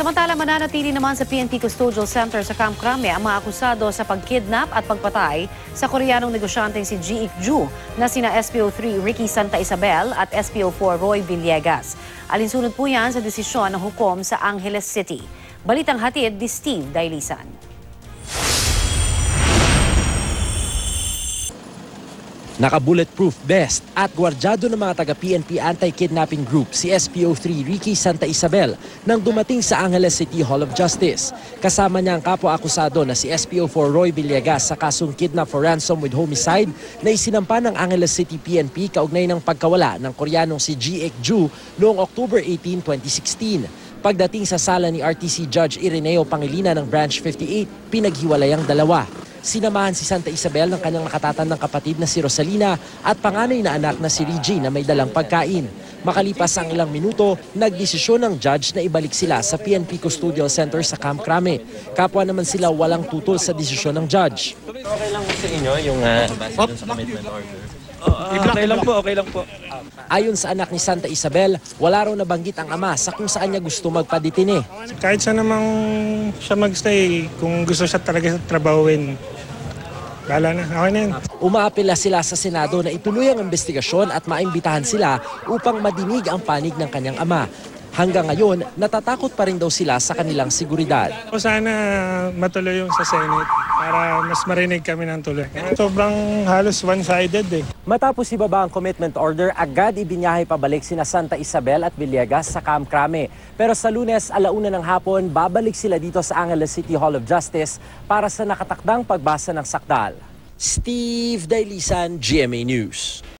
Samantala, mananatili naman sa PNP Custodial Center sa Camp Crame ang mga akusado sa pagkidnap at pagpatay sa Koreanong negosyanteng si Ji Ik-ju na sina SPO3 Ricky Santa Isabel at SPO4 Roy Villegas. Alinsunod po yan sa desisyon ng hukom sa Angeles City. Balitang hatid ni Steve Dailisan. Naka-bulletproof vest at gwardyado ng mga taga-PNP anti-kidnapping group si SPO3 Ricky Santa Isabel nang dumating sa Angeles City Hall of Justice. Kasama niya ang kapwa-akusado na si SPO4 Roy Villegas sa kasong kidnap for ransom with homicide na isinampa ng Angeles City PNP kaugnay ng pagkawala ng Koreanong si Ji Ik-ju noong October 18, 2016. Pagdating sa sala ni RTC Judge Ireneo Pangilinan ng Branch 58, pinaghiwalay ang dalawa. Sinamahan si Santa Isabel ng kanyang nakatatandang kapatid na si Rosalina at panganay na anak na si Reggie na may dalang pagkain. Makalipas ang ilang minuto, nagdesisyon ng judge na ibalik sila sa PNP Custodial Center sa Camp Crame. Kapwa naman sila walang tutol sa desisyon ng judge. Okay lang po sa inyo yung commitment order? Okay lang po. Ayon sa anak ni Santa Isabel, wala raw nabanggit ang ama sa kung saan niya gusto magpadetine. Kahit saan namang siya magstay, kung gusto siya talaga trabahuin, wala na, okay na yun. Umaapela sila sa Senado na ituloy ang investigasyon at maimbitahan sila upang madinig ang panig ng kanyang ama. Hanggang ngayon, natatakot pa rin daw sila sa kanilang seguridad. Sana matuloy yung sa Senate para mas marinig kami ng tuloy. Sobrang halos one-sided eh. Matapos ibaba ang commitment order, agad ibinyahe pabalik sina Santa Isabel at Villegas sa Camp Crame. Pero sa Lunes, 1:00 ng hapon, babalik sila dito sa Angeles City Hall of Justice para sa nakatakdang pagbasa ng sakdal. Steve Dailisan, GMA News.